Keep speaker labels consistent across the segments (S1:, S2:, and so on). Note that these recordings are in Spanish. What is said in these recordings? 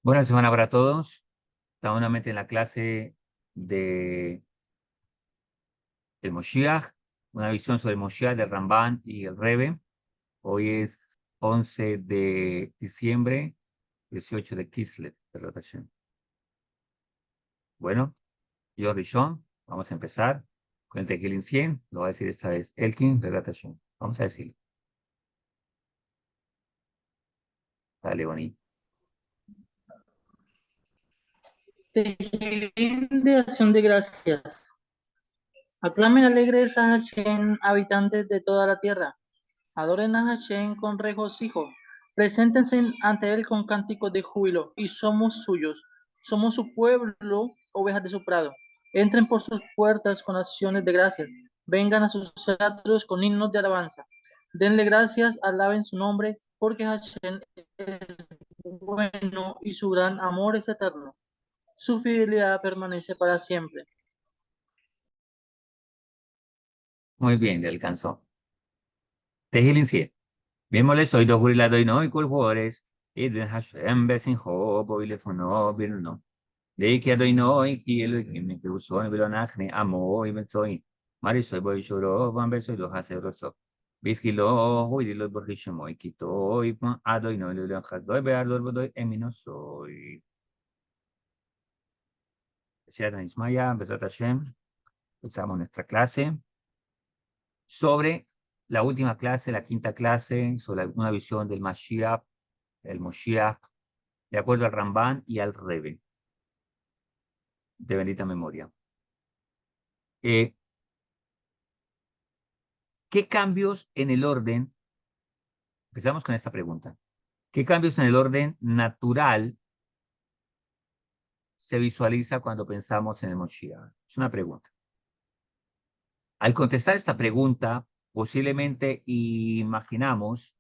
S1: Buena semana para todos. Estamos nuevamente en la clase de el Moshiach, una visión sobre el Moshiach del Ramban y el Rebe. Hoy es 11 de diciembre, 18 de Kislev, de rotación. Bueno, yo Rishon, vamos a empezar con el Tequilin 100. Lo va a decir esta vez Elkin, de rotación. Vamos a decirlo. Dale, bonito.
S2: Tejilín de acción de gracias. Aclamen alegres a Hashem, habitantes de toda la tierra. Adoren a Hashem con regocijo. Preséntense ante Él con cánticos de júbilo. Y somos suyos. Somos su pueblo, ovejas de su prado. Entren por sus puertas con acciones de gracias. Vengan a sus atrios con himnos de alabanza. Denle gracias, alaben su nombre, porque Hashem es bueno y su gran amor es eterno. Su fidelidad permanece para siempre.
S1: Muy bien, le alcanzó. Tequilin 100. Vémosle, soy dos la doy no y culjuores. Y de Hashem besin hobo y le fonó, no. De que doy no y que lo que me cruzó en Vilonajne, amo y me soy. Marisoy voy lloró, van beso y los hace roso. Bizquilo, hoy de los borrichemo y quito y adoy no y lo dejas doy, vear doy, emino soy. Cierra Ismaya, Besat Hashem. Empezamos nuestra clase sobre la última clase, la quinta clase, sobre una visión del Mashiach, el Moshiach, de acuerdo al Ramban y al Rebe, de bendita memoria. Eh, ¿Qué cambios en el orden? Empezamos con esta pregunta. ¿Qué cambios en el orden natural se visualiza cuando pensamos en el Moshiach? Es una pregunta. Al contestar esta pregunta, posiblemente imaginamos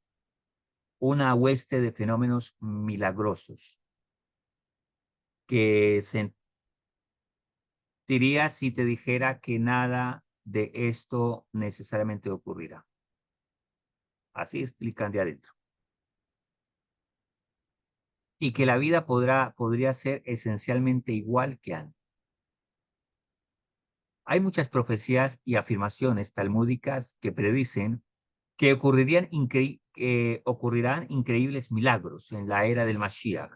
S1: una hueste de fenómenos milagrosos que sentiría si te dijera que nada de esto necesariamente ocurrirá. Así explican de adentro. Y que la vida podría ser esencialmente igual que antes. Hay muchas profecías y afirmaciones talmúdicas que predicen que ocurrirán increíbles milagros en la era del Mashiach.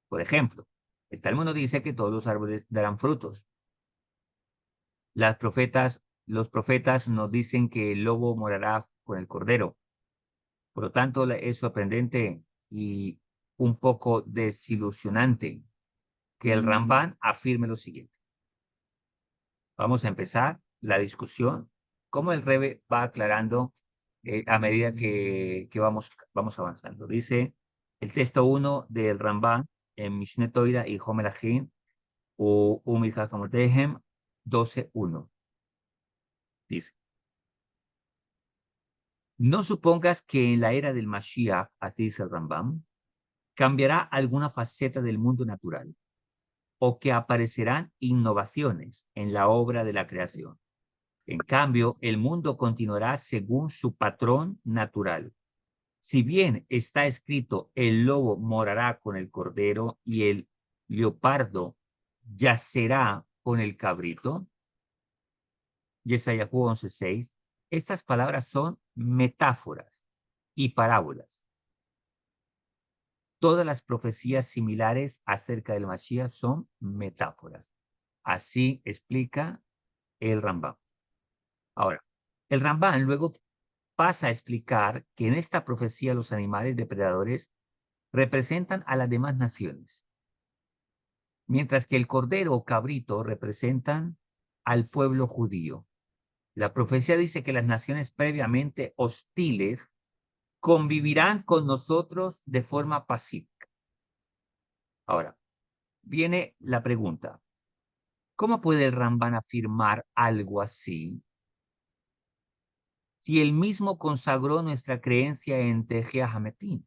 S1: Por ejemplo, el Talmud nos dice que todos los árboles darán frutos. Los profetas nos dicen que el lobo morará con el cordero. Por lo tanto, es sorprendente y un poco desilusionante que el Ramban afirme lo siguiente. Vamos a empezar la discusión, como el Rebe va aclarando a medida que vamos avanzando. Dice el texto 1 del Ramban en Mishneh Torah y Homelachim o Umid HaKamotehem 12:1. Dice, no supongas que en la era del Mashiach, así dice el Rambam, cambiará alguna faceta del mundo natural o que aparecerán innovaciones en la obra de la creación. En cambio, el mundo continuará según su patrón natural. Si bien está escrito, el lobo morará con el cordero y el leopardo yacerá con el cabrito, Yesayahu 11:6, estas palabras son metáforas y parábolas. Todas las profecías similares acerca del Mashiach son metáforas. Así explica el Rambam. Ahora, el Rambam luego pasa a explicar que en esta profecía los animales depredadores representan a las demás naciones, mientras que el cordero o cabrito representan al pueblo judío. La profecía dice que las naciones previamente hostiles convivirán con nosotros de forma pacífica. Ahora, viene la pregunta, ¿cómo puede el Rambán afirmar algo así si él mismo consagró nuestra creencia en Tejea Hametín?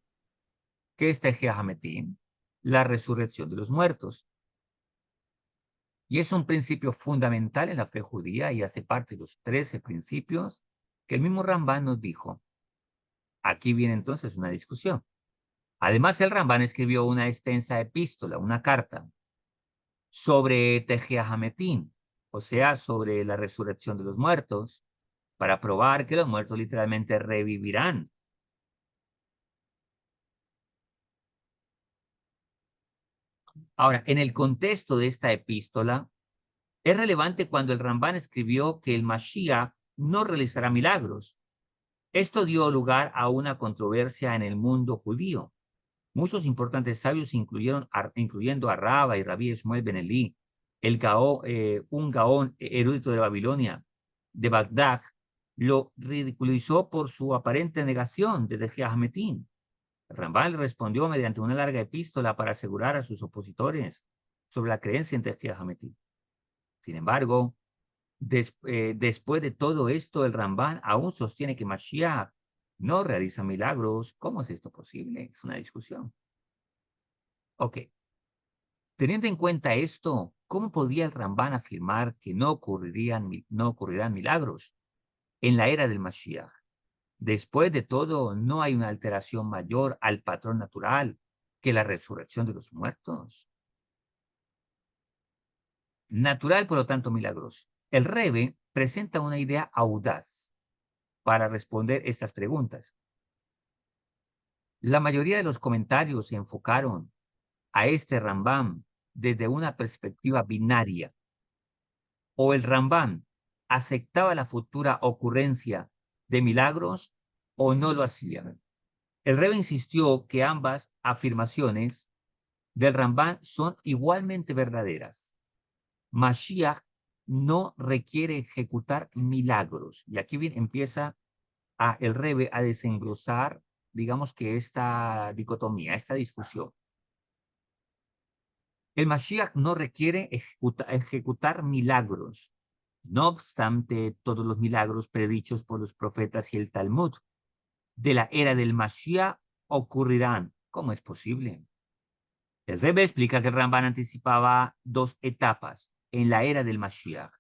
S1: ¿Qué es Tejea Hametín? La resurrección de los muertos. Y es un principio fundamental en la fe judía y hace parte de los 13 principios que el mismo Rambán nos dijo. Aquí viene entonces una discusión. Además, el Rambán escribió una extensa epístola, una carta, sobre Tejiahametín, o sea, sobre la resurrección de los muertos, para probar que los muertos literalmente revivirán. Ahora, en el contexto de esta epístola, es relevante cuando el Rambán escribió que el Mashiach no realizará milagros. Esto dio lugar a una controversia en el mundo judío. Muchos importantes sabios, incluyendo a Rabba y Rabí Shmuel ben Elí, un gaón erudito de Babilonia, de Bagdad, lo ridiculizó por su aparente negación de Tejiahametín. Rambal respondió mediante una larga epístola para asegurar a sus opositores sobre la creencia en Tejiahametín. Sin embargo, después de todo esto, el Rambán aún sostiene que Mashiach no realiza milagros. ¿Cómo es esto posible? Es una discusión. Ok. Teniendo en cuenta esto, ¿cómo podía el Rambán afirmar que no ocurrirán milagros en la era del Mashiach? Después de todo, no hay una alteración mayor al patrón natural que la resurrección de los muertos. Natural, por lo tanto, milagroso. El Rebe presenta una idea audaz para responder estas preguntas. La mayoría de los comentarios se enfocaron a este Rambam desde una perspectiva binaria. O el Rambam aceptaba la futura ocurrencia de milagros o no lo hacía. El Rebbe insistió que ambas afirmaciones del Rambam son igualmente verdaderas. Mashiach no requiere ejecutar milagros. Y aquí bien empieza el Rebbe a desenglosar, digamos que esta dicotomía, esta discusión. El Mashiach no requiere ejecutar milagros. No obstante, todos los milagros predichos por los profetas y el Talmud de la era del Mashiach ocurrirán. ¿Cómo es posible? El Rebbe explica que el Ramban anticipaba dos etapas en la era del Mashiach.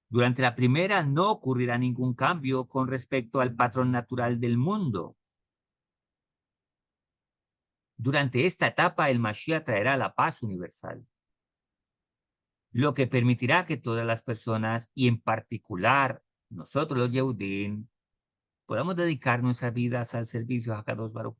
S1: Durante la primera no ocurrirá ningún cambio con respecto al patrón natural del mundo. Durante esta etapa el Mashiach traerá la paz universal, lo que permitirá que todas las personas, y en particular nosotros los Yehudim, podamos dedicar nuestras vidas al servicio a Kadosh Baruj.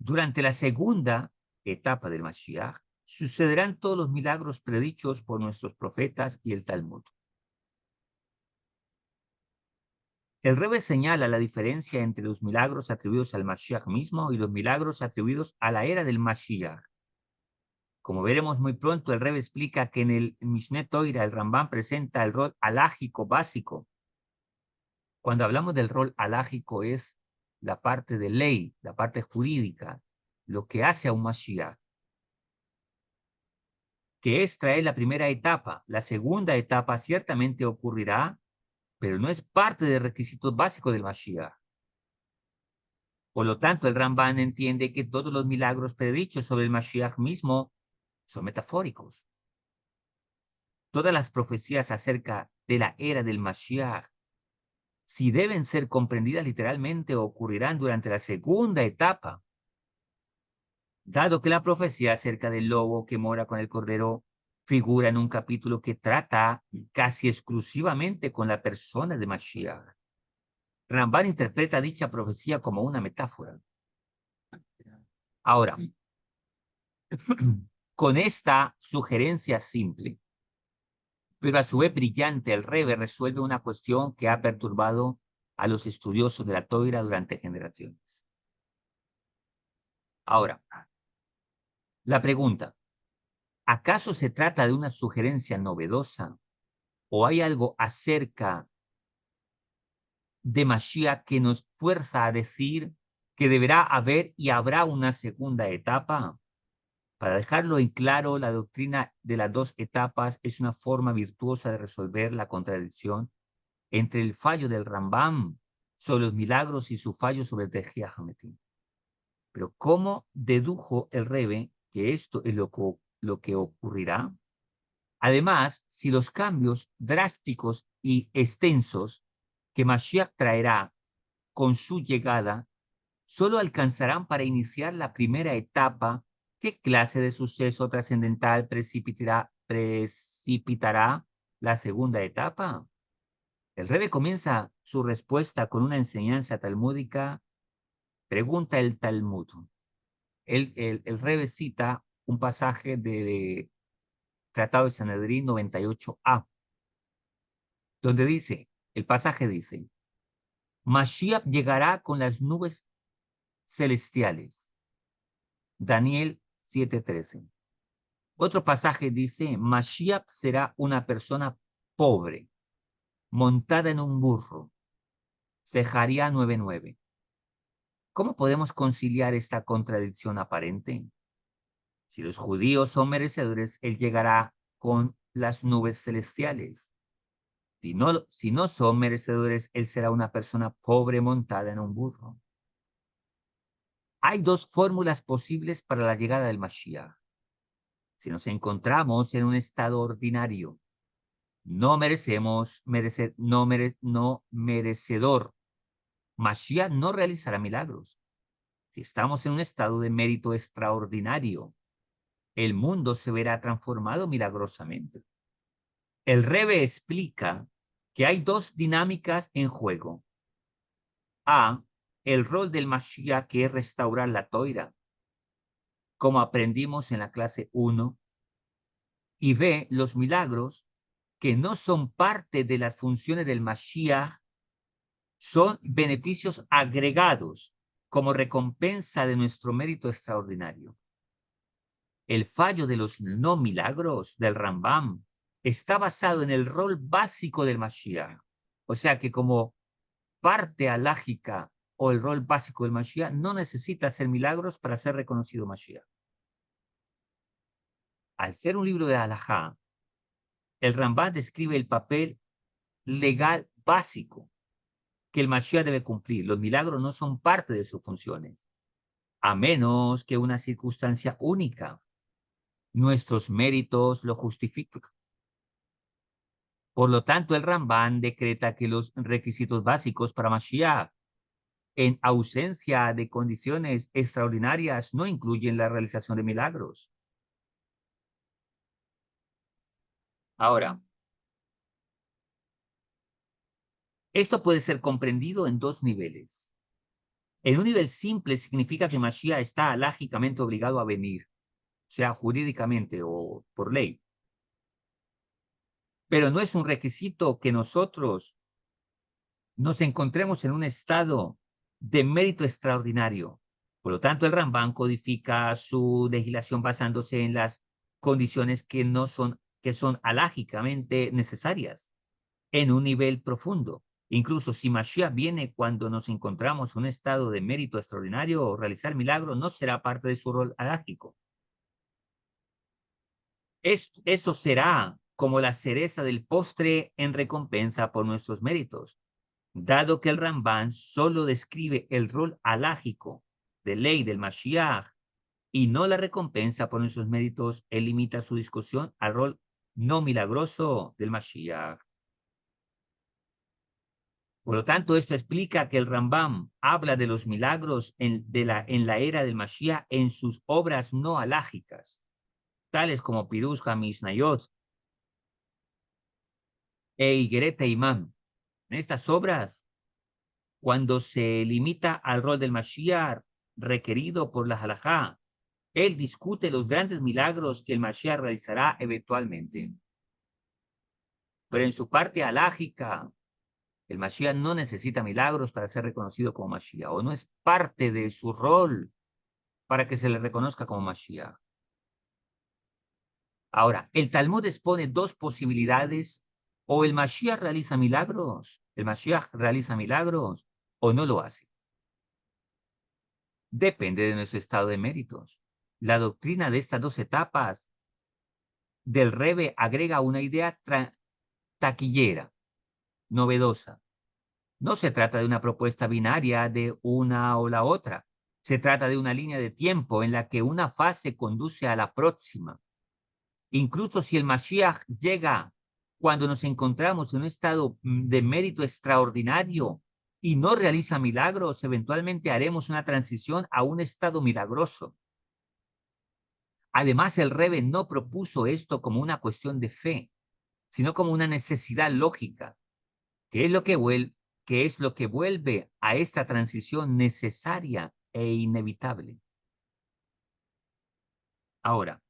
S1: Durante la segunda etapa del Mashiach, sucederán todos los milagros predichos por nuestros profetas y el Talmud. El Rebbe señala la diferencia entre los milagros atribuidos al Mashiach mismo y los milagros atribuidos a la era del Mashiach. Como veremos muy pronto, el Rebbe explica que en el Mishneh Torah el Rambam presenta el rol halágico básico. Cuando hablamos del rol halágico es la parte de ley, la parte jurídica, lo que hace a un Mashiach, que es traer la primera etapa. La segunda etapa ciertamente ocurrirá, pero no es parte del requisito básico del Mashiach. Por lo tanto, el Ramban entiende que todos los milagros predichos sobre el Mashiach mismo son metafóricos. Todas las profecías acerca de la era del Mashiach, si deben ser comprendidas literalmente, ocurrirán durante la segunda etapa, dado que la profecía acerca del lobo que mora con el cordero figura en un capítulo que trata casi exclusivamente con la persona de Mashiach. Ramban interpreta dicha profecía como una metáfora. Ahora, con esta sugerencia simple, pero a su vez brillante, el Rebbe resuelve una cuestión que ha perturbado a los estudiosos de la Torá durante generaciones. Ahora, la pregunta, ¿acaso se trata de una sugerencia novedosa o hay algo acerca de Mashiach que nos fuerza a decir que deberá haber y habrá una segunda etapa? Para dejarlo en claro, la doctrina de las dos etapas es una forma virtuosa de resolver la contradicción entre el fallo del Rambam sobre los milagros y su fallo sobre el Tejiah Hametim. Pero ¿cómo dedujo el Rebbe que esto es lo que ocurrirá? Además, si los cambios drásticos y extensos que Mashiach traerá con su llegada solo alcanzarán para iniciar la primera etapa. ¿Qué clase de suceso trascendental precipitará la segunda etapa? El Rebbe comienza su respuesta con una enseñanza talmúdica. Pregunta el Talmud. El Rebbe cita un pasaje del Tratado de Sanedrín 98a, donde dice, el pasaje dice, Mashiach llegará con las nubes celestiales. Daniel 7:13. Otro pasaje dice, Mashiach será una persona pobre, montada en un burro. Zecarías 9:9. ¿Cómo podemos conciliar esta contradicción aparente? Si los judíos son merecedores, Él llegará con las nubes celestiales. Si no son merecedores, Él será una persona pobre montada en un burro. Hay dos fórmulas posibles para la llegada del Mashiach. Si nos encontramos en un estado ordinario, no merecedor, Mashiach no realizará milagros. Si estamos en un estado de mérito extraordinario, el mundo se verá transformado milagrosamente. El Rebbe explica que hay dos dinámicas en juego. A, el rol del Mashiach, que es restaurar la Toira, como aprendimos en la clase 1, y B, los milagros, que no son parte de las funciones del Mashiach, son beneficios agregados como recompensa de nuestro mérito extraordinario. El fallo de los no milagros del Rambam está basado en el rol básico del Mashiach. O sea que como parte alágica o el rol básico del Mashiach no necesita hacer milagros para ser reconocido Mashiach. Al ser un libro de alajá, el Rambam describe el papel legal básico que el Mashiach debe cumplir. Los milagros no son parte de sus funciones, a menos que una circunstancia única. Nuestros méritos lo justifican. Por lo tanto, el Rambam decreta que los requisitos básicos para Mashiach, en ausencia de condiciones extraordinarias, no incluyen la realización de milagros. Ahora, esto puede ser comprendido en dos niveles. En un nivel simple significa que Mashiach está alágicamente obligado a venir, sea jurídicamente o por ley. Pero no es un requisito que nosotros nos encontremos en un estado de mérito extraordinario. Por lo tanto, el Rambam codifica su legislación basándose en las condiciones que son alágicamente necesarias en un nivel profundo. Incluso si Mashiach viene cuando nos encontramos en un estado de mérito extraordinario o realizar milagros, no será parte de su rol alágico. Eso será como la cereza del postre en recompensa por nuestros méritos. Dado que el Rambam solo describe el rol alágico de ley del Mashiach y no la recompensa por nuestros méritos, él limita su discusión al rol no milagroso del Mashiach. Por lo tanto, esto explica que el Rambam habla de los milagros en la era del Mashiach en sus obras no alágicas, tales como Pirush HaMishnayot e Igeret Imam. En estas obras, cuando se limita al rol del Mashiach requerido por la halajá, él discute los grandes milagros que el Mashiach realizará eventualmente. Pero en su parte halágica, el Mashiach no necesita milagros para ser reconocido como Mashiach, o no es parte de su rol para que se le reconozca como Mashiach. Ahora, el Talmud expone dos posibilidades: o el Mashiach realiza milagros, o no lo hace. Depende de nuestro estado de méritos. La doctrina de estas dos etapas del Rebbe agrega una idea taquillera, novedosa. No se trata de una propuesta binaria de una o la otra. Se trata de una línea de tiempo en la que una fase conduce a la próxima. Incluso si el Mashiach llega cuando nos encontramos en un estado de mérito extraordinario y no realiza milagros, eventualmente haremos una transición a un estado milagroso. Además, el Rebbe no propuso esto como una cuestión de fe, sino como una necesidad lógica, que es lo que vuelve a esta transición necesaria e inevitable. Ahora,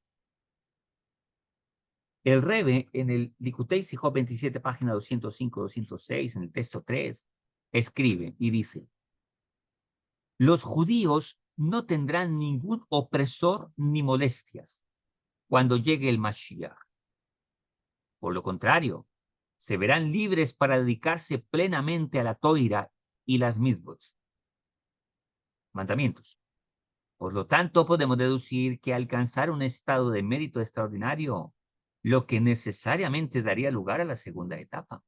S1: el Rebbe en el Likutei Sijot 27, página 205-206, en el texto 3, escribe y dice: los judíos no tendrán ningún opresor ni molestias cuando llegue el Mashiach. Por lo contrario, se verán libres para dedicarse plenamente a la Toira y las mitzvot, mandamientos. Por lo tanto, podemos deducir que alcanzar un estado de mérito extraordinario, lo que necesariamente daría lugar a la segunda etapa.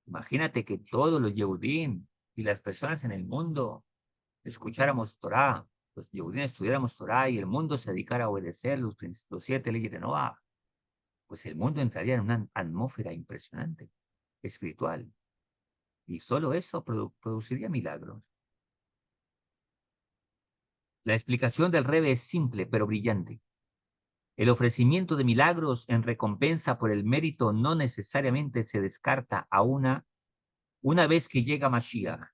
S1: Imagínate que todos los Yehudim y las personas en el mundo escucháramos Torah, los Yehudim estudiáramos Torah y el mundo se dedicara a obedecer los 7 leyes de Noah, pues el mundo entraría en una atmósfera impresionante, espiritual, y solo eso produciría milagros. La explicación del Rebbe es simple pero brillante. El ofrecimiento de milagros en recompensa por el mérito no necesariamente se descarta una vez que llega Mashiach.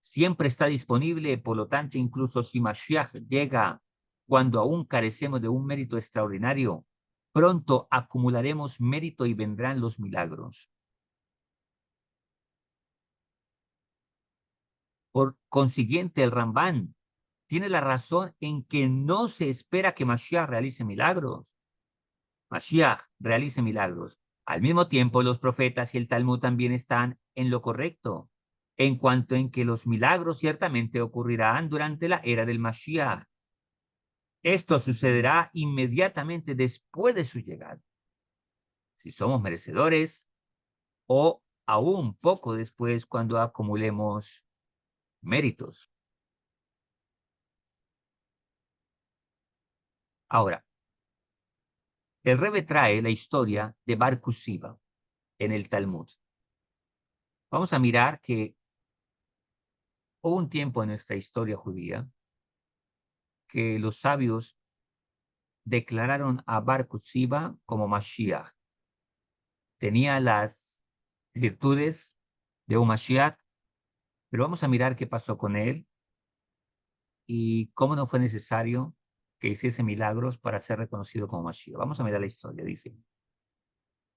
S1: Siempre está disponible, por lo tanto, incluso si Mashiach llega cuando aún carecemos de un mérito extraordinario, pronto acumularemos mérito y vendrán los milagros. Por consiguiente, el Rambán tiene la razón en que no se espera que Mashiach realice milagros. Mashiach realice milagros. Al mismo tiempo, los profetas y el Talmud también están en lo correcto, en cuanto en que los milagros ciertamente ocurrirán durante la era del Mashiach. Esto sucederá inmediatamente después de su llegada, si somos merecedores, o aún poco después cuando acumulemos méritos. Ahora, el Rebbe trae la historia de Bar Kusiba en el Talmud. Vamos a mirar que hubo un tiempo en nuestra historia judía que los sabios declararon a Bar Kusiba como Mashiach. Tenía las virtudes de un Mashiach, pero vamos a mirar qué pasó con él y cómo no fue necesario que hiciese milagros para ser reconocido como Mashiach. Vamos a mirar la historia, dice.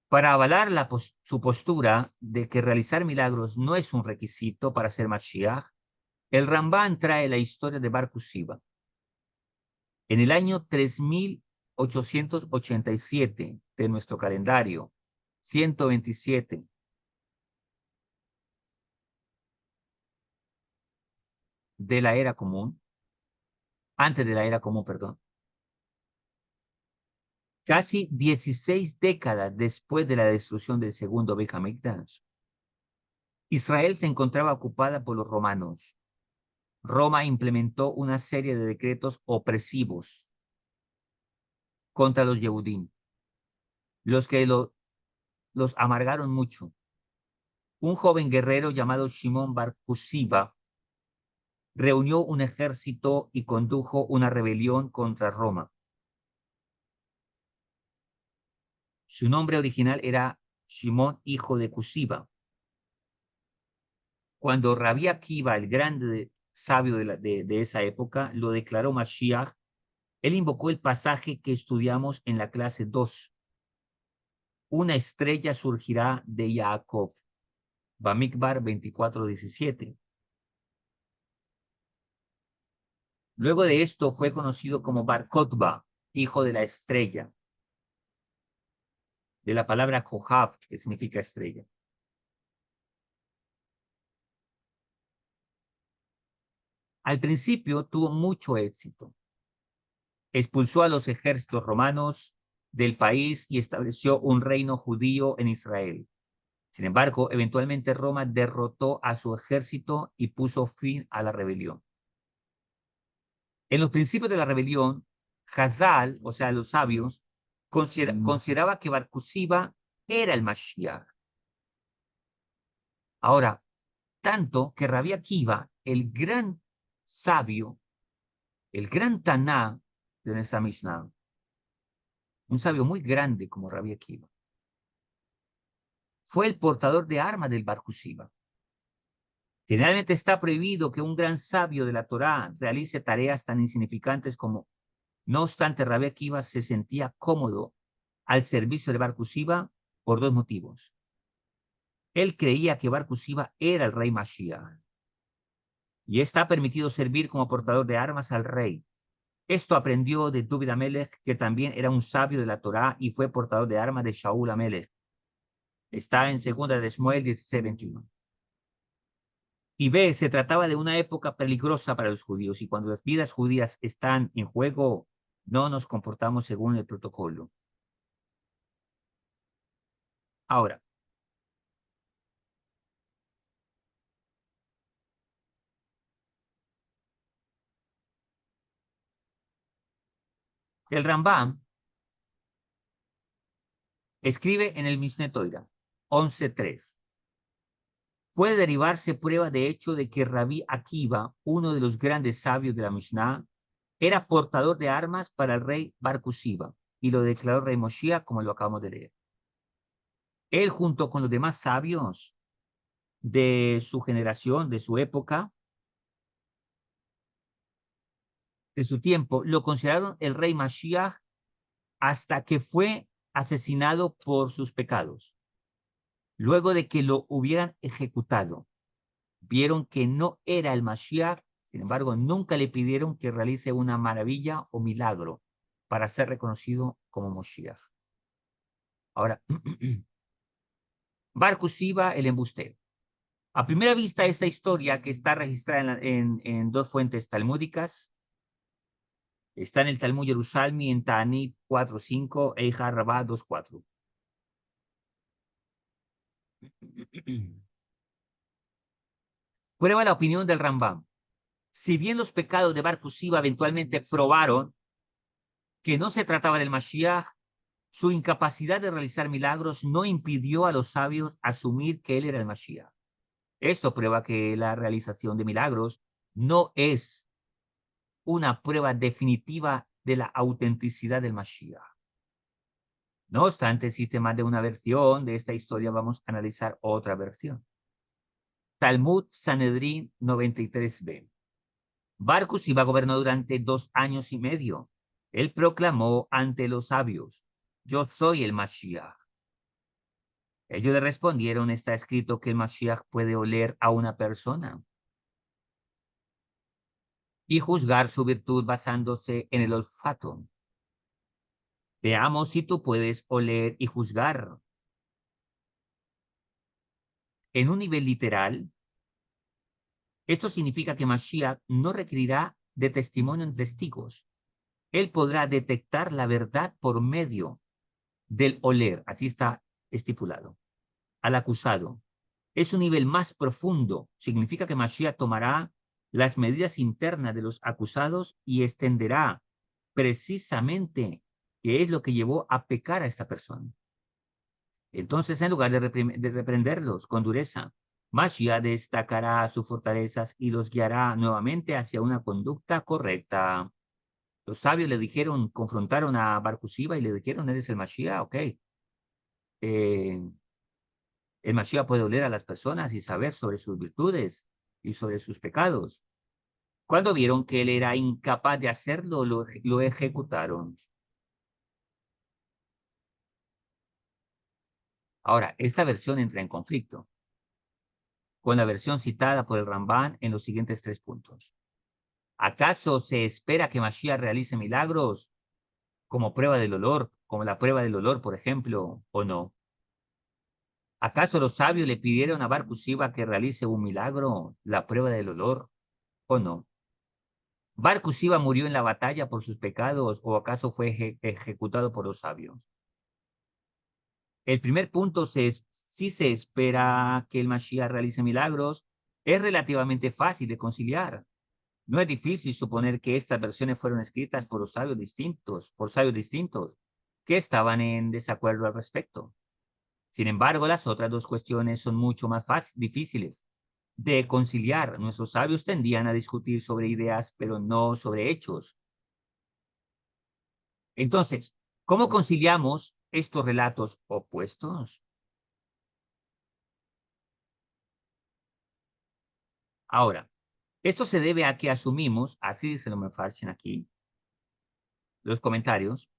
S1: Para avalar su postura de que realizar milagros no es un requisito para ser Mashiach, el Rambán trae la historia de Bar Kusiba. En el año 3887 de nuestro calendario, 127 de la era común, antes de la era común, perdón, casi 16 décadas después de la destrucción del segundo Beit HaMikdash, Israel se encontraba ocupada por los romanos. Roma implementó una serie de decretos opresivos contra los Yehudim, los que los amargaron mucho. Un joven guerrero llamado Shimon Bar Kusiba reunió un ejército y condujo una rebelión contra Roma. Su nombre original era Shimon, hijo de Kusiba. Cuando Rabí Akiva, el grande sabio de esa época, lo declaró Mashiach, él invocó el pasaje que estudiamos en la clase 2. Una estrella surgirá de Jacob. Bamidbar 24:17. Luego de esto fue conocido como Bar Kokhba, hijo de la estrella, de la palabra Kohav, que significa estrella. Al principio tuvo mucho éxito. Expulsó a los ejércitos romanos del país y estableció un reino judío en Israel. Sin embargo, eventualmente Roma derrotó a su ejército y puso fin a la rebelión. En los principios de la rebelión, Hazal, o sea, los sabios, consideraba que Bar Kusiba era el Mashiach. Ahora, tanto que Rabbi Akiva, el gran sabio, el gran Taná de nuestra Mishnah, un sabio muy grande como Rabbi Akiva, fue el portador de armas del Bar Kusiva. Generalmente está prohibido que un gran sabio de la Torá realice tareas tan insignificantes como, no obstante, Rabbi Akiva se sentía cómodo al servicio de Bar Kusiva por dos motivos. Él creía que Bar Kusiva era el rey Mashiach y está permitido servir como portador de armas al rey. Esto aprendió de David Amelech, que también era un sabio de la Torá y fue portador de armas de Shaul Amelech. Está en 2 de Samuel 16:21. Y B, se trataba de una época peligrosa para los judíos y cuando las vidas judías están en juego, no nos comportamos según el protocolo. Ahora, el Rambam escribe en el Mishneh Torah 11:3. Puede derivarse prueba de hecho de que Rabí Akiva, uno de los grandes sabios de la Mishnah, era portador de armas para el rey Bar Kusiva y lo declaró rey Moshiach como lo acabamos de leer. Él junto con los demás sabios de su generación, de su época, de su tiempo, lo consideraron el rey Mashiach hasta que fue asesinado por sus pecados. Luego de que lo hubieran ejecutado, vieron que no era el Mashiach, sin embargo, nunca le pidieron que realice una maravilla o milagro para ser reconocido como Moshiach. Ahora, Bar Kusiva, el embustero. A primera vista, esta historia que está registrada en dos fuentes talmúdicas, está en el Talmud Yerushalmi, en Ta'anit 4.5, Eicha Rabbah 2.4. Prueba la opinión del Rambam. Si bien los pecados de Bar Kusiva eventualmente probaron que no se trataba del Mashiach, su incapacidad de realizar milagros no impidió a los sabios asumir que él era el Mashiach. Esto prueba que la realización de milagros no es una prueba definitiva de la autenticidad del Mashiach. No obstante, existe más de una versión de esta historia. Vamos a analizar otra versión. Talmud Sanedrín 93b. Bar Kusiva gobernó durante 2 años y medio. Él proclamó ante los sabios: yo soy el Mashiach. Ellos le respondieron: está escrito que el Mashiach puede oler a una persona y juzgar su virtud basándose en el olfato. Veamos si tú puedes oler y juzgar. En un nivel literal, esto significa que Mashiach no requerirá de testimonio en testigos. Él podrá detectar la verdad por medio del oler, así está estipulado, al acusado. Es un nivel más profundo. Significa que Mashiach tomará las medidas internas de los acusados y extenderá precisamente qué es lo que llevó a pecar a esta persona. Entonces, en lugar de reprenderlos con dureza, Mashiach destacará sus fortalezas y los guiará nuevamente hacia una conducta correcta. Los sabios le dijeron, confrontaron a Bar Kusiva y le dijeron: eres el Mashiach, ok. El Mashiach puede oler a las personas y saber sobre sus virtudes y sobre sus pecados. Cuando vieron que él era incapaz de hacerlo, lo ejecutaron. Ahora, esta versión entra en conflicto con la versión citada por el Ramban en los siguientes 3 puntos. ¿Acaso se espera que Mashiach realice milagros como prueba del olor, como la prueba del olor, por ejemplo, o no? ¿Acaso los sabios le pidieron a Bar Kusiva que realice un milagro, la prueba del olor, o no? ¿Bar Kusiva murió en la batalla por sus pecados o acaso fue ejecutado por los sabios? El primer punto, si se espera que el Mashiach realice milagros, es relativamente fácil de conciliar. No es difícil suponer que estas versiones fueron escritas por sabios distintos que estaban en desacuerdo al respecto. Sin embargo, las otras dos cuestiones son mucho más difíciles de conciliar. Nuestros sabios tendían a discutir sobre ideas, pero no sobre hechos. Entonces, ¿cómo conciliamos estos relatos opuestos? Ahora, esto se debe a que asumimos, así dice el Mefarchen aquí, los comentarios,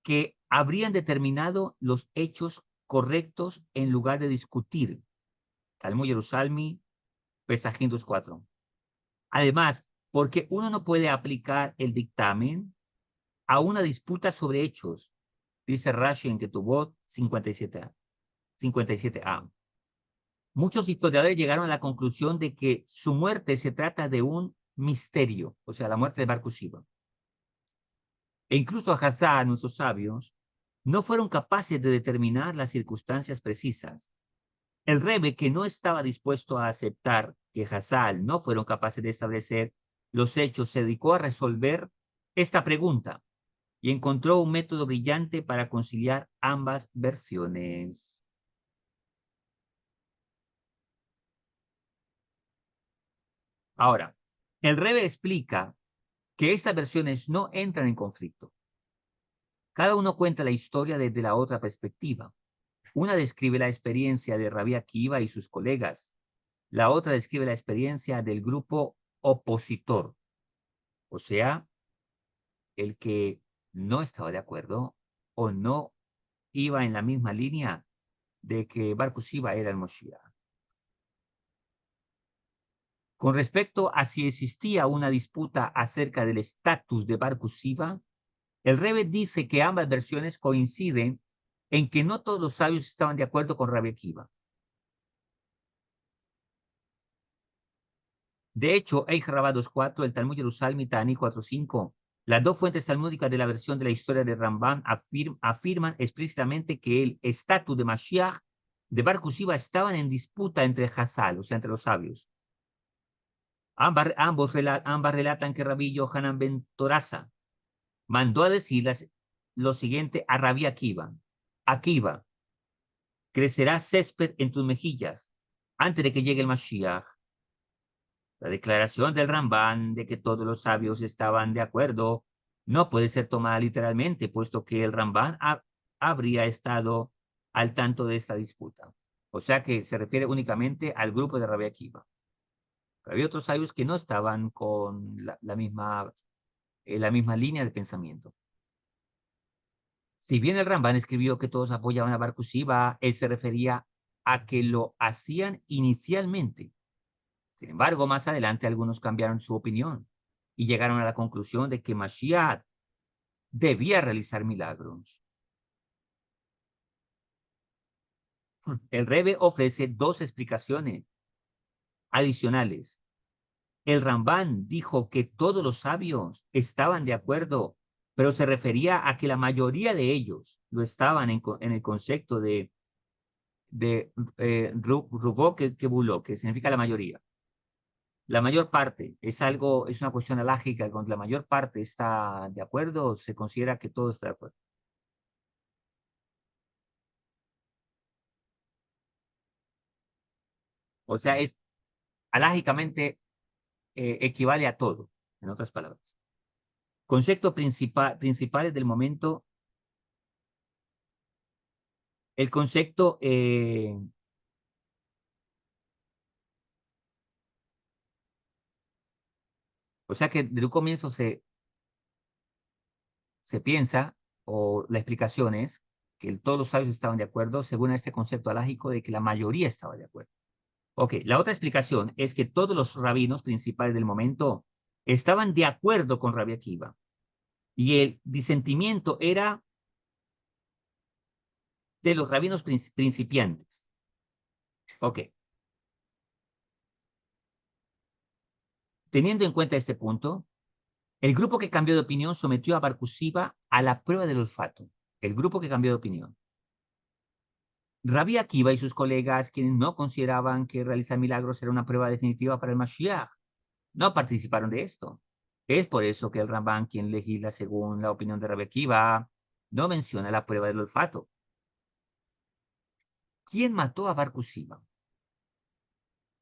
S1: que habrían determinado los hechos correctos en lugar de discutir. Talmud Jerusalmi, Pesajim 2:4. Además, porque uno no puede aplicar el dictamen a una disputa sobre hechos, dice Rashi en Ketubot 57a. 57a. Muchos historiadores llegaron a la conclusión de que su muerte se trata de un misterio, o sea, la muerte de Bar Kokhba. E incluso a Hazán, nuestros sabios, no fueron capaces de determinar las circunstancias precisas. El Rebbe, que no estaba dispuesto a aceptar que Hazal no fueron capaces de establecer los hechos, se dedicó a resolver esta pregunta y encontró un método brillante para conciliar ambas versiones. Ahora, el Rebbe explica que estas versiones no entran en conflicto. Cada uno cuenta la historia desde la otra perspectiva. Una describe la experiencia de Rabbi Akiva y sus colegas. La otra describe la experiencia del grupo opositor, o sea, el que no estaba de acuerdo o no iba en la misma línea de que Bar Kokhba era el Moshiach. Con respecto a si existía una disputa acerca del estatus de Bar Kokhba, el Rebbe dice que ambas versiones coinciden en que no todos los sabios estaban de acuerdo con Rabbi Akiva. De hecho, Eich Rabbah 2.4, el Talmud Jerusalmi Ta'ani 4.5, las dos fuentes talmúdicas de la versión de la historia de Rambam afirman explícitamente que el estatus de Mashiach de Bar Kokhba estaban en disputa entre Hazal, o sea, entre los sabios. Ambas relatan que Rabbi Yohanan ben Toraza mandó a decirles lo siguiente a Rabbi Akiva. Akiva, crecerá césped en tus mejillas antes de que llegue el Mashiach. La declaración del Rambán de que todos los sabios estaban de acuerdo no puede ser tomada literalmente, puesto que el Rambán habría estado al tanto de esta disputa. O sea que se refiere únicamente al grupo de Rabbi Akiva. Pero había otros sabios que no estaban con la misma línea de pensamiento. Si bien el Rambán escribió que todos apoyaban a Bar Kokhba, él se refería a que lo hacían inicialmente. Sin embargo, más adelante algunos cambiaron su opinión y llegaron a la conclusión de que Mashiach debía realizar milagros. El Rebbe ofrece dos explicaciones adicionales. El Rambán dijo que todos los sabios estaban de acuerdo, pero se refería a que la mayoría de ellos lo estaban en el concepto de Rubó que buló, que significa la mayoría. La mayor parte es una cuestión alágica, cuando la mayor parte está de acuerdo, se considera que todo está de acuerdo. O sea, alágicamente equivale a todo, en otras palabras. Concepto principales del momento, el concepto, o sea que desde un comienzo se piensa, o la explicación es, que todos los sabios estaban de acuerdo según este concepto alágico de que la mayoría estaba de acuerdo. Ok, la otra explicación es que todos los rabinos principales del momento estaban de acuerdo con Rabbi Akiva y el disentimiento era de los rabinos principiantes. Ok, teniendo en cuenta este punto, el grupo que cambió de opinión sometió a Bar Kokhba a la prueba del olfato. El grupo que cambió de opinión. Rabbi Akiva y sus colegas, quienes no consideraban que realizar milagros era una prueba definitiva para el Mashiach, no participaron de esto. Es por eso que el Rambán, quien legisla según la opinión de Rabbi Akiva, no menciona la prueba del olfato. ¿quién mató a Bar Kokhba?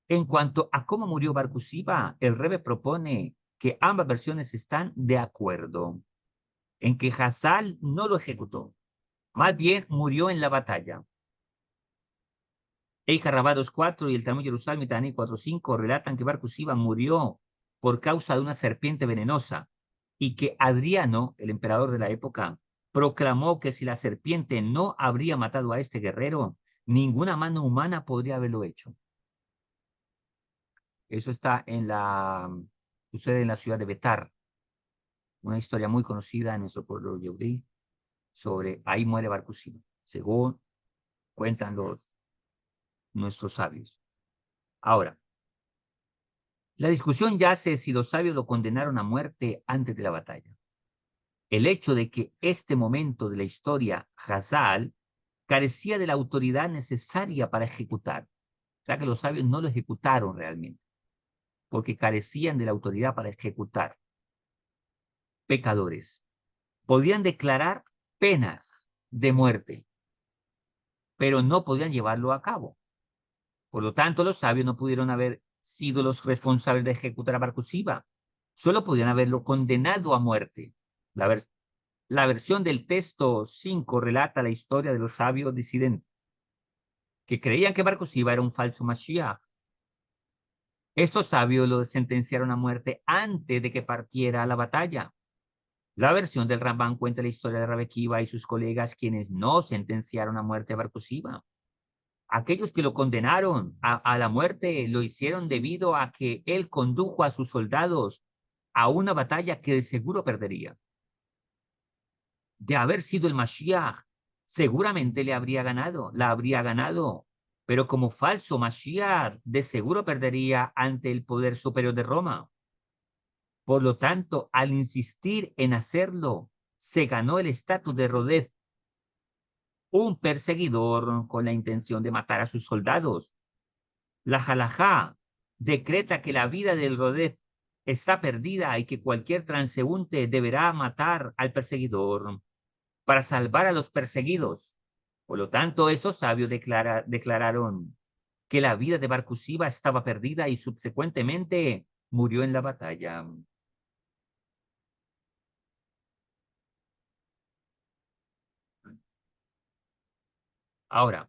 S1: En cuanto a cómo murió Bar Kokhba, el Rebbe propone que ambas versiones están de acuerdo en que Hazal no lo ejecutó, más bien murió en la batalla. Eija Rabá 2.4 y el Talmud Jerusalén Tani 4.5 relatan que Bar Kokhba murió por causa de una serpiente venenosa y que Adriano, el emperador de la época, proclamó que si la serpiente no habría matado a este guerrero, ninguna mano humana podría haberlo hecho. Eso sucede en la ciudad de Betar, una historia muy conocida en nuestro pueblo yehudí, sobre ahí muere Bar Kokhba, según cuentan nuestros sabios. Ahora, la discusión yace si los sabios lo condenaron a muerte antes de la batalla. El hecho de que este momento de la historia, Hazal, carecía de la autoridad necesaria para ejecutar. O sea que los sabios no lo ejecutaron realmente, porque carecían de la autoridad para ejecutar. Pecadores. Podían declarar penas de muerte, pero no podían llevarlo a cabo. Por lo tanto, los sabios no pudieron haber sido los responsables de ejecutar a Bar Kokhba. Solo podían haberlo condenado a muerte. La versión del texto 5 relata la historia de los sabios disidentes que creían que Bar Kokhba era un falso Mashiach. Estos sabios lo sentenciaron a muerte antes de que partiera a la batalla. La versión del Rambam cuenta la historia de Rabbi Akiva y sus colegas quienes no sentenciaron a muerte a Bar Kokhba. Aquellos que lo condenaron a la muerte lo hicieron debido a que él condujo a sus soldados a una batalla que de seguro perdería. De haber sido el Mashiach, seguramente la habría ganado, pero como falso Mashiach, de seguro perdería ante el poder superior de Roma. Por lo tanto, al insistir en hacerlo, se ganó el estatus de Rodef, un perseguidor con la intención de matar a sus soldados. La halajá decreta que la vida del Rodef está perdida y que cualquier transeúnte deberá matar al perseguidor para salvar a los perseguidos. Por lo tanto, estos sabios declararon que la vida de Bar Kokhba estaba perdida y subsecuentemente murió en la batalla. Ahora,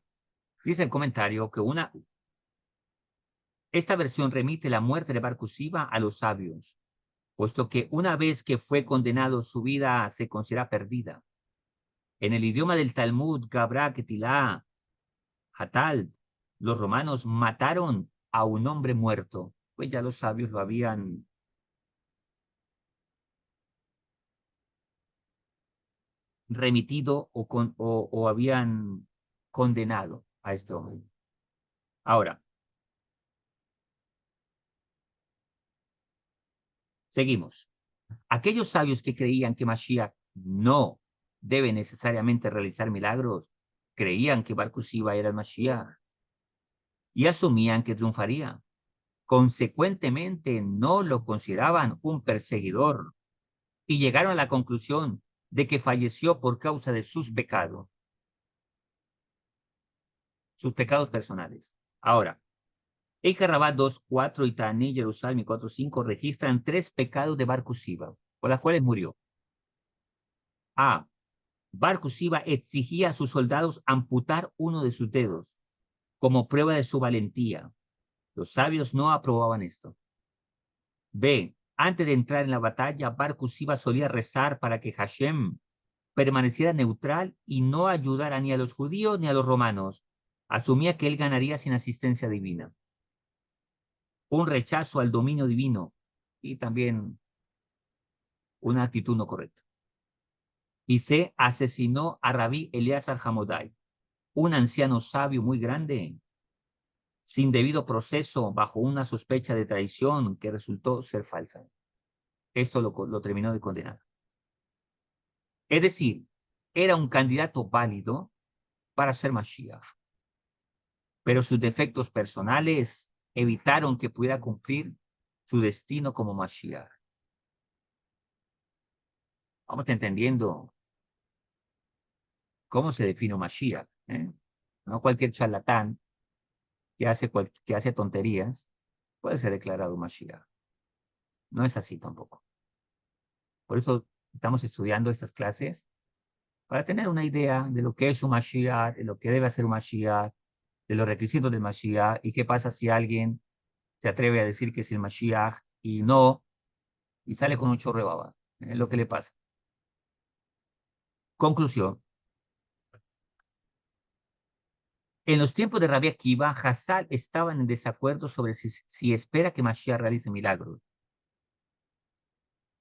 S1: dice el comentario que esta versión remite la muerte de Bar Kokhba a los sabios, puesto que una vez que fue condenado su vida se considera perdida. En el idioma del Talmud, Gabra, Ketilá, Hatal, los romanos mataron a un hombre muerto, pues ya los sabios lo habían remitido o habían condenado a este hombre. Ahora, seguimos. Aquellos sabios que creían que Mashiach no debe necesariamente realizar milagros, creían que Bar Kokhba era el Mashiach y asumían que triunfaría. Consecuentemente, no lo consideraban un perseguidor y llegaron a la conclusión de que falleció por causa de sus pecados personales. Ahora, Eija Rabá 2.4 y Taní Jerusalén 4.5 registran 3 pecados de Bar Kokhba, por las cuales murió. A. Bar Kokhba exigía a sus soldados amputar uno de sus dedos como prueba de su valentía. Los sabios no aprobaban esto. B. Antes de entrar en la batalla, Bar Kokhba solía rezar para que Hashem permaneciera neutral y no ayudara ni a los judíos ni a los romanos. Asumía que él ganaría sin asistencia divina. Un rechazo al dominio divino y también una actitud no correcta. Y C. Asesinó a Rabí Eleazar Hamodai, un anciano sabio muy grande, sin debido proceso, bajo una sospecha de traición que resultó ser falsa. Esto lo terminó de condenar. Es decir, era un candidato válido para ser Mashiach, pero sus defectos personales evitaron que pudiera cumplir su destino como Mashiach. Vamos entendiendo cómo se define un Mashiach, ¿eh? No cualquier charlatán que hace tonterías puede ser declarado Mashiach. No es así tampoco. Por eso estamos estudiando estas clases para tener una idea de lo que es un Mashiach, de lo que debe hacer un Mashiach, de los requisitos del Mashiach y qué pasa si alguien se atreve a decir que es el Mashiach y no, y sale con un chorro de baba. Es lo que le pasa. Conclusión. En los tiempos de Rabbi Akiva, Hassal estaban en desacuerdo sobre si espera que Mashiach realice milagros.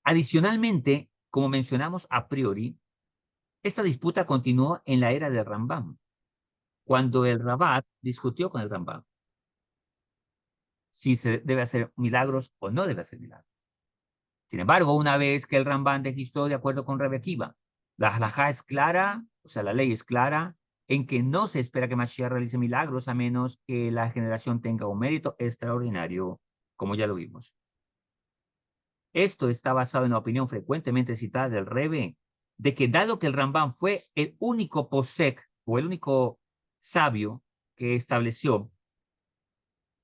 S1: Adicionalmente, como mencionamos a priori, esta disputa continuó en la era del Rambam, cuando el Rabat discutió con el Rambam si se debe hacer milagros o no debe hacer milagros. Sin embargo, una vez que el Rambam registró de acuerdo con Rabbi Akiva, la halajá es clara, o sea, la ley es clara, en que no se espera que Mashiach realice milagros a menos que la generación tenga un mérito extraordinario, como ya lo vimos. Esto está basado en la opinión frecuentemente citada del Rebbe, de que dado que el Rambam fue el único posek o el único sabio que estableció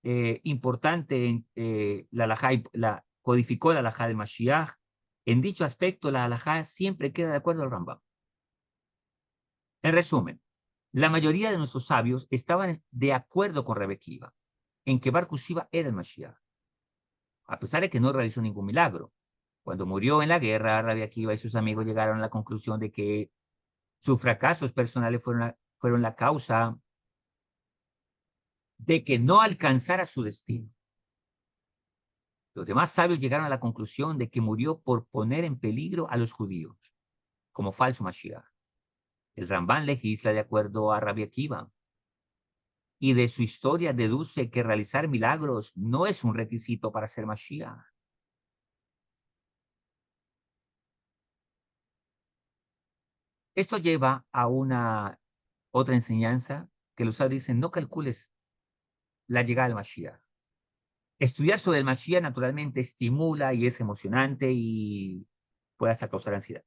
S1: importante en la halajá, codificó la halajá del Mashiach, en dicho aspecto la halajá siempre queda de acuerdo al Rambam. En resumen, la mayoría de nuestros sabios estaban de acuerdo con Rebbe Akiva en que Bar Kusiva era el Mashiach, a pesar de que no realizó ningún milagro. Cuando murió en la guerra, Rabbi Akiva y sus amigos llegaron a la conclusión de que sus fracasos personales fueron la causa de que no alcanzara su destino. Los demás sabios llegaron a la conclusión de que murió por poner en peligro a los judíos, como falso Mashiach. El Rambam legisla de acuerdo a Rabbi Akiva, y de su historia deduce que realizar milagros no es un requisito para ser Mashiach. Esto lleva a una otra enseñanza que los sabios dicen: no calcules la llegada del Mashiach. Estudiar sobre el Mashiach naturalmente estimula y es emocionante y puede hasta causar ansiedad.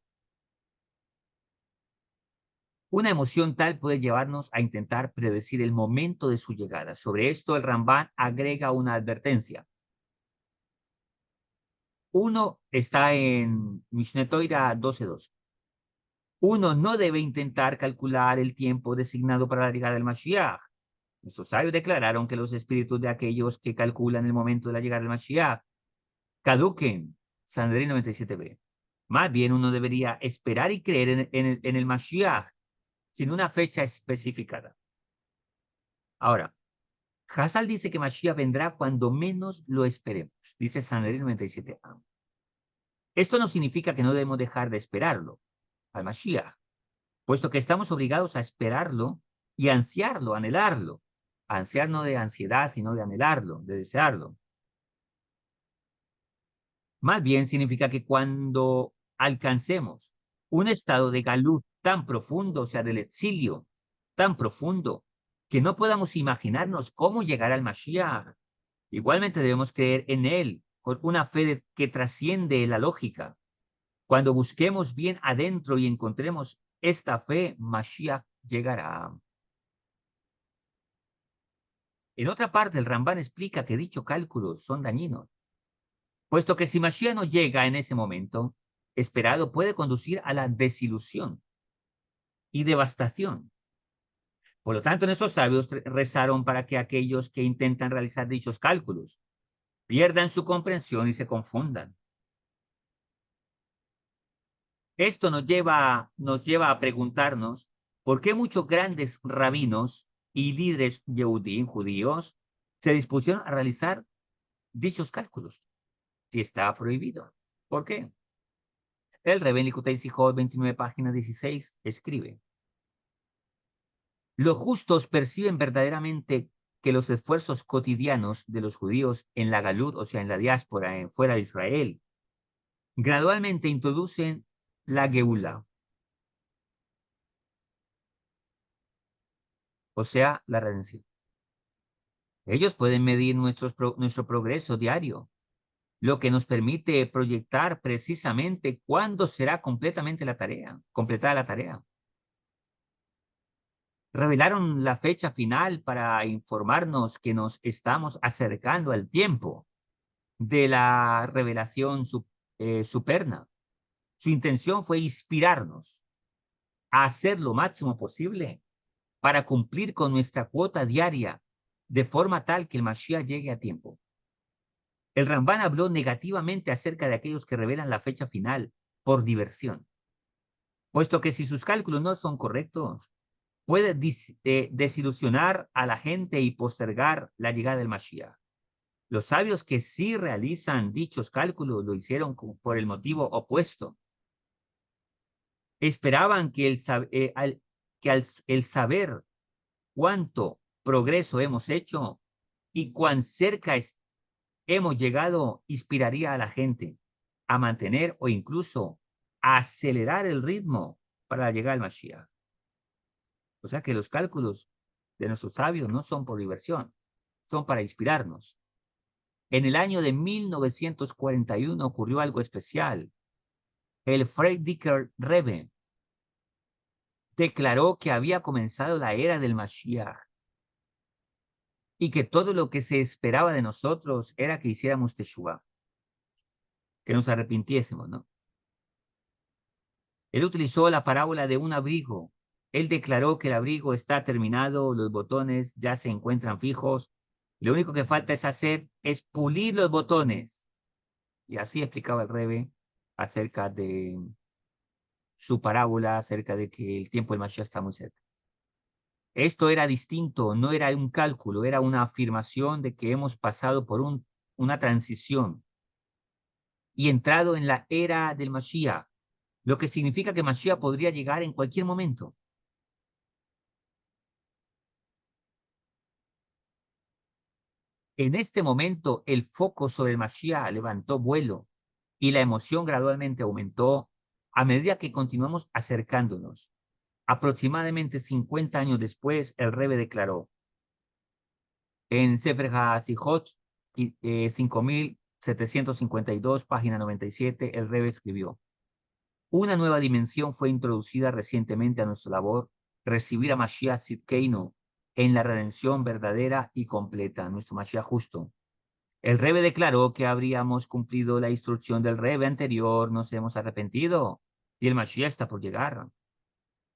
S1: Una emoción tal puede llevarnos a intentar predecir el momento de su llegada. Sobre esto, el Ramban agrega una advertencia. Uno está en Mishneh Torah 12:2. Uno no debe intentar calcular el tiempo designado para la llegada del Mashiach. Nuestros sabios declararon que los espíritus de aquellos que calculan el momento de la llegada del Mashiach caduquen. Sanedrín 97b. Más bien uno debería esperar y creer en el Mashiach sin una fecha especificada. Ahora, Hassal dice que Mashiach vendrá cuando menos lo esperemos, dice Sanedrín 97a. Esto no significa que no debemos dejar de esperarlo al Mashiach, puesto que estamos obligados a esperarlo y ansiarlo, anhelarlo. Ansiar no de ansiedad, sino de anhelarlo, de desearlo. Más bien significa que cuando alcancemos un estado de galut tan profundo, o sea, del exilio tan profundo, que no podamos imaginarnos cómo llegar al Mashiach, igualmente debemos creer en él con una fe que trasciende la lógica. Cuando busquemos bien adentro y encontremos esta fe, Mashiach llegará. En otra parte, el Rambán explica que dichos cálculos son dañinos, puesto que si Mashiach no llega en ese momento esperado, puede conducir a la desilusión y devastación. Por lo tanto, nuestros sabios rezaron para que aquellos que intentan realizar dichos cálculos pierdan su comprensión y se confundan. Esto nos lleva a preguntarnos por qué muchos grandes rabinos y líderes Yehudim, judíos, se dispusieron a realizar dichos cálculos, si está prohibido. ¿Por qué? El Rebbe Likutei Sijot 29 página 16 escribe: los justos perciben verdaderamente que los esfuerzos cotidianos de los judíos en la Galut, o sea, en la diáspora, fuera de Israel, gradualmente introducen la Geula, o sea, la redención. Ellos pueden medir nuestro progreso diario, lo que nos permite proyectar precisamente cuándo será completada la tarea. Revelaron la fecha final para informarnos que nos estamos acercando al tiempo de la revelación superna. Su intención fue inspirarnos a hacer lo máximo posible para cumplir con nuestra cuota diaria de forma tal que el Mashiach llegue a tiempo. El Ramban habló negativamente acerca de aquellos que revelan la fecha final por diversión, puesto que si sus cálculos no son correctos, puede desilusionar a la gente y postergar la llegada del Mashiach. Los sabios que sí realizan dichos cálculos lo hicieron por el motivo opuesto. Esperaban que el saber cuánto progreso hemos hecho y cuán cerca hemos llegado inspiraría a la gente a mantener o incluso a acelerar el ritmo para llegar al Mashiach. O sea que los cálculos de nuestros sabios no son por diversión, son para inspirarnos. En el año de 1941 ocurrió algo especial. El Frierdiker Rebbe declaró que había comenzado la era del Mashiach y que todo lo que se esperaba de nosotros era que hiciéramos Teshuvah, que nos arrepintiésemos, ¿no? Él utilizó la parábola de un abrigo. Él declaró que el abrigo está terminado, los botones ya se encuentran fijos. Lo único que falta es pulir los botones. Y así explicaba el Rebbe acerca de su parábola, acerca de que el tiempo del Mashiach está muy cerca. Esto era distinto, no era un cálculo, era una afirmación de que hemos pasado por una transición y entrado en la era del Mashiach, lo que significa que Mashiach podría llegar en cualquier momento. En este momento, el foco sobre el Mashiach levantó vuelo y la emoción gradualmente aumentó a medida que continuamos acercándonos. Aproximadamente 50 años después, el Rebbe declaró en Sefer HaSijot 5752, página 97, el Rebbe escribió: una nueva dimensión fue introducida recientemente a nuestra labor, recibir a Mashiach Tzidkeinu en la redención verdadera y completa, nuestro Mashiach justo. El Rebbe declaró que habríamos cumplido la instrucción del Rebbe anterior, nos hemos arrepentido y el Mashiach está por llegar.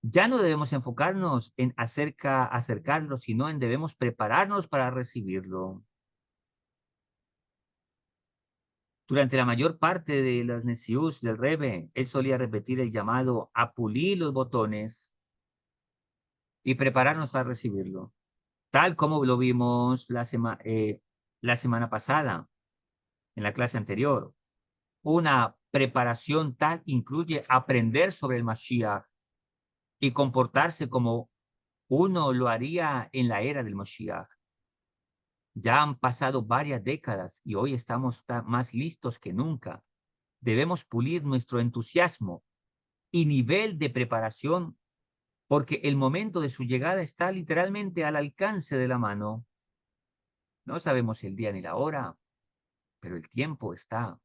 S1: Ya no debemos enfocarnos en acercarlo, sino en debemos prepararnos para recibirlo. Durante la mayor parte de las Nesiús del Rebbe, él solía repetir el llamado a pulir los botones y prepararnos para recibirlo, tal como lo vimos la semana pasada, en la clase anterior. Una preparación tal incluye aprender sobre el Mashiach y comportarse como uno lo haría en la era del Mashiach. Ya han pasado varias décadas y hoy estamos más listos que nunca. Debemos pulir nuestro entusiasmo y nivel de preparación porque el momento de su llegada está literalmente al alcance de la mano. No sabemos el día ni la hora, pero el tiempo está.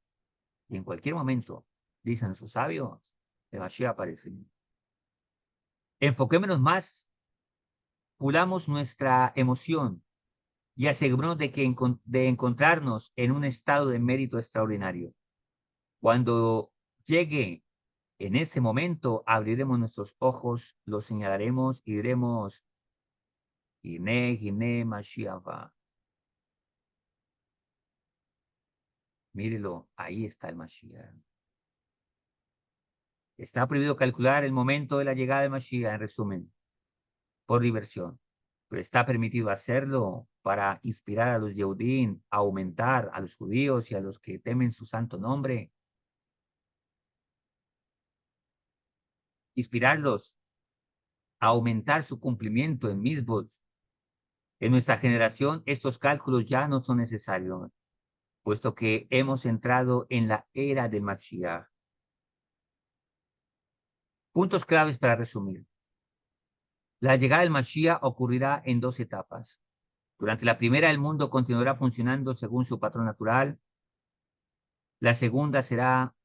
S1: Y en cualquier momento, dicen sus sabios, el Mashiach aparece. Enfoquémonos más, pulamos nuestra emoción y asegurémonos de encontrarnos en un estado de mérito extraordinario. Cuando llegue en ese momento, abriremos nuestros ojos, los señalaremos y diremos: Hine, Hine, Mashiach va. Mírelo, ahí está el Mashiach. Está prohibido calcular el momento de la llegada del Mashiach, en resumen, por diversión, pero está permitido hacerlo para inspirar a los Yehudim, a aumentar a los judíos y a los que temen su santo nombre, inspirarlos a aumentar su cumplimiento en misbos. En nuestra generación, estos cálculos ya no son necesarios, puesto que hemos entrado en la era del Mashiach. Puntos claves para resumir. La llegada del Mashiach ocurrirá en dos etapas. Durante la primera, el mundo continuará funcionando según su patrón natural. La segunda será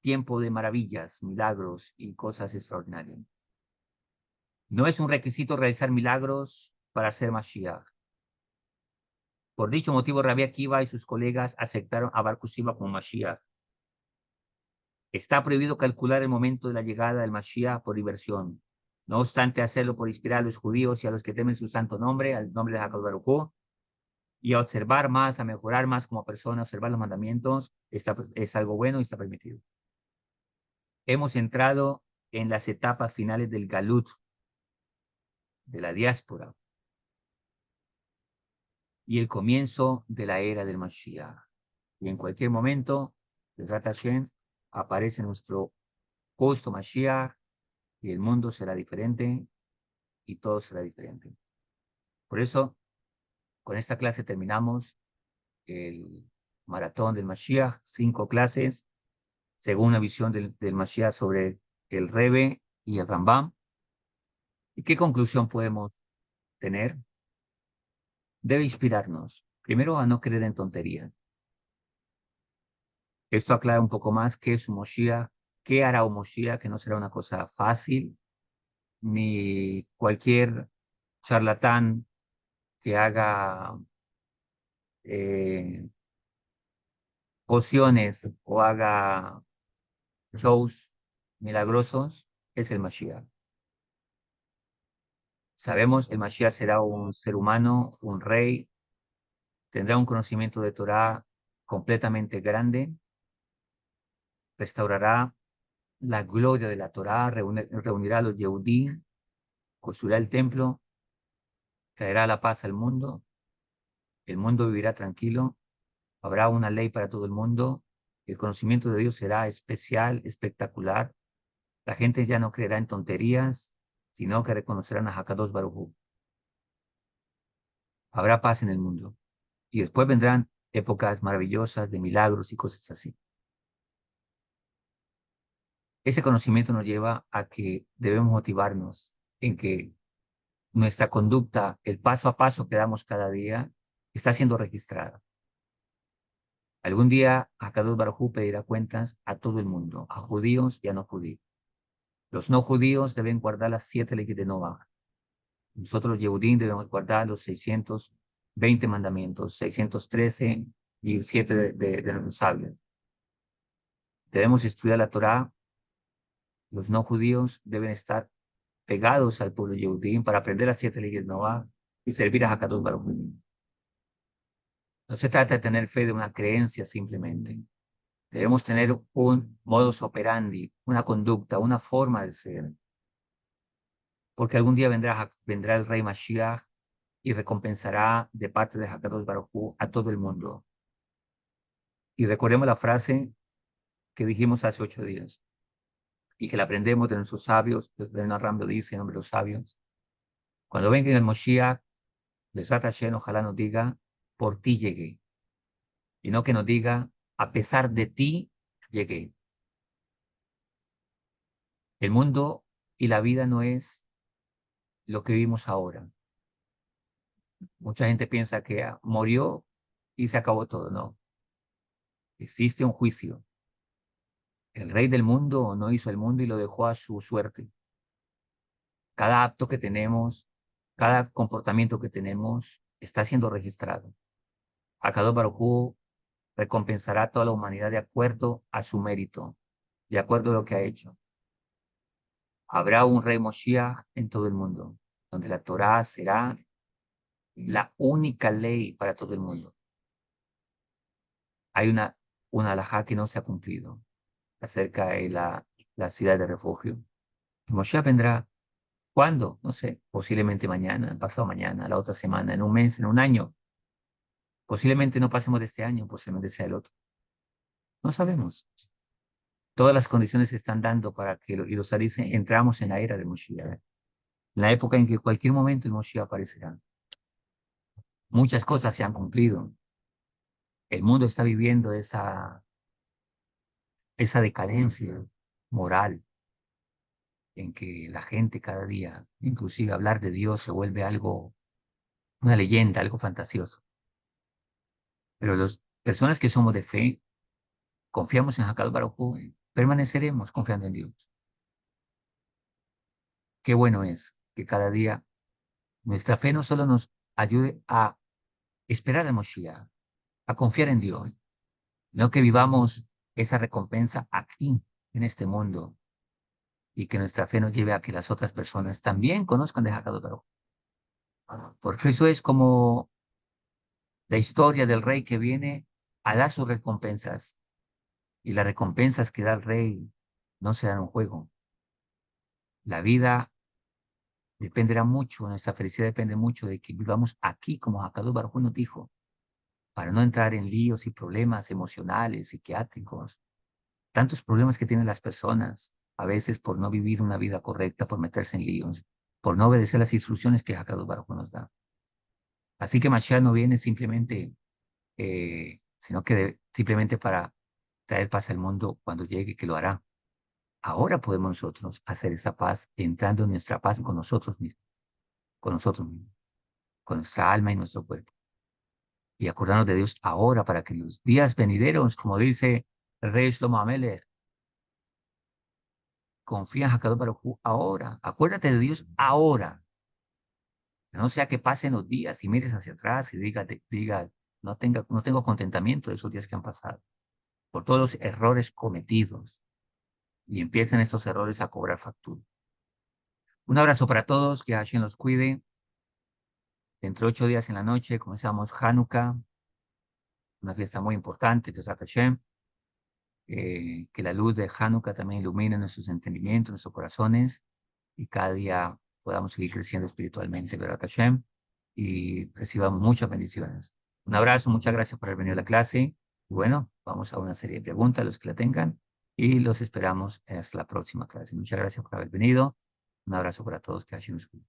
S1: tiempo de maravillas, milagros y cosas extraordinarias. No es un requisito realizar milagros para ser Mashiach. Por dicho motivo, Rabbi Akiva y sus colegas aceptaron a Bar Kokhba como Mashiach. Está prohibido calcular el momento de la llegada del Mashiach por diversión. No obstante, hacerlo por inspirar a los judíos y a los que temen su santo nombre, al nombre de Hakadosh Baruj Hu, y a observar más, a mejorar más como persona, observar los mandamientos, es algo bueno y está permitido. Hemos entrado en las etapas finales del Galut, de la diáspora, y el comienzo de la era del Mashiach. Y en cualquier momento, Bezrat Hashem, aparece nuestro justo Mashiach, y el mundo será diferente, y todo será diferente. Por eso, con esta clase terminamos el maratón del Mashiach, 5 clases, según la visión del Mashiach sobre el Rebe y el Rambam. ¿Y qué conclusión podemos tener? Debe inspirarnos, primero, a no creer en tonterías. Esto aclara un poco más qué es un Moshiach, qué hará un Moshiach, que no será una cosa fácil, ni cualquier charlatán que haga eh, pociones o haga shows milagrosos, es el Mashiach. Sabemos el Mashiach será un ser humano, un rey, tendrá un conocimiento de Torah completamente grande, restaurará la gloria de la Torah, reunirá a los Yehudim, construirá el templo, traerá la paz al mundo, el mundo vivirá tranquilo, habrá una ley para todo el mundo, el conocimiento de Dios será especial, espectacular, la gente ya no creerá en tonterías, sino que reconocerán a Hakadosh Baruj Hu. Habrá paz en el mundo. Y después vendrán épocas maravillosas de milagros y cosas así. Ese conocimiento nos lleva a que debemos motivarnos en que nuestra conducta, el paso a paso que damos cada día, está siendo registrada. Algún día Hakadosh Baruj Hu pedirá cuentas a todo el mundo, a judíos y a no judíos. Los no judíos deben guardar las 7 leyes de Noah. Nosotros los Yehudim debemos guardar los 620 mandamientos, 613 y 7 de los sabios. Debemos estudiar la Torá. Los no judíos deben estar pegados al pueblo Yehudim para aprender las 7 leyes de Noah y servir a Hakadosh Baruj Hu. No se trata de tener fe de una creencia simplemente. Debemos tener un modus operandi, una conducta, una forma de ser. Porque algún día vendrá el rey Mashiach y recompensará de parte de Hakadosh Baruj Hu a todo el mundo. Y recordemos la frase que dijimos hace 8 días y que la aprendemos de nuestros sabios. Bernard Ram lo dice en nombre de los sabios. Cuando venga el Mashiach, Bezrat Hashem, ojalá nos diga, por ti llegué. Y no que nos diga, a pesar de ti llegué. El mundo y la vida no es lo que vivimos ahora. Mucha gente piensa que murió y se acabó todo. No. Existe un juicio. El rey del mundo no hizo el mundo y lo dejó a su suerte. Cada acto que tenemos, cada comportamiento que tenemos está siendo registrado. Hakadosh Baruj Hu recompensará a toda la humanidad de acuerdo a su mérito, de acuerdo a lo que ha hecho. Habrá un rey Moshiach en todo el mundo, donde la Torá será la única ley para todo el mundo. Hay una halajá que no se ha cumplido acerca de la ciudad de refugio. Moshiach vendrá. ¿Cuándo? No sé, posiblemente mañana, pasado mañana, la otra semana, en un mes, en un año. Posiblemente no pasemos de este año, posiblemente sea el otro. No sabemos. Todas las condiciones se están dando para que, y los dice, entramos en la era de Moshiach, en la época en que en cualquier momento el Moshiach aparecerá. Muchas cosas se han cumplido. El mundo está viviendo esa decadencia moral en que la gente cada día, inclusive hablar de Dios se vuelve algo, una leyenda, algo fantasioso. Pero las personas que somos de fe, confiamos en Hakadosh Baruj Hu, permaneceremos confiando en Dios. Qué bueno es que cada día nuestra fe no solo nos ayude a esperar al Moshiach, a confiar en Dios, sino que vivamos esa recompensa aquí, en este mundo, y que nuestra fe nos lleve a que las otras personas también conozcan de Hakadosh Baruj Hu. Porque eso es como la historia del rey que viene a dar sus recompensas. Y las recompensas que da el rey no se dan en un juego. La vida dependerá mucho, nuestra felicidad depende mucho de que vivamos aquí, como Hakadosh Baruj Hu nos dijo, para no entrar en líos y problemas emocionales, psiquiátricos, tantos problemas que tienen las personas, a veces por no vivir una vida correcta, por meterse en líos, por no obedecer las instrucciones que Hakadosh Baruj Hu nos da. Así que Mashiach no viene simplemente, sino que simplemente para traer paz al mundo cuando llegue, que lo hará. Ahora podemos nosotros hacer esa paz entrando en nuestra paz con nosotros mismos, con nuestra alma y nuestro cuerpo. Y acordarnos de Dios ahora para que los días venideros, como dice el rey Shlomo Amelech, confía en Hakadosh Baruj Hu ahora. Acuérdate de Dios ahora. No sea que pasen los días y mires hacia atrás y diga, no tengo contentamiento de esos días que han pasado, por todos los errores cometidos. Y empiecen estos errores a cobrar factura. Un abrazo para todos, que Hashem los cuide. Dentro de 8 días en la noche comenzamos Hanukkah, una fiesta muy importante, que es Hashem. Que la luz de Hanukkah también ilumine nuestros entendimientos, nuestros corazones, y cada día podamos seguir creciendo espiritualmente, ¿verdad, Hashem? Y recibamos muchas bendiciones. Un abrazo, muchas gracias por haber venido a la clase. Y bueno, vamos a una serie de preguntas, los que la tengan, y los esperamos hasta la próxima clase. Muchas gracias por haber venido. Un abrazo para todos, que Hashem los cuide.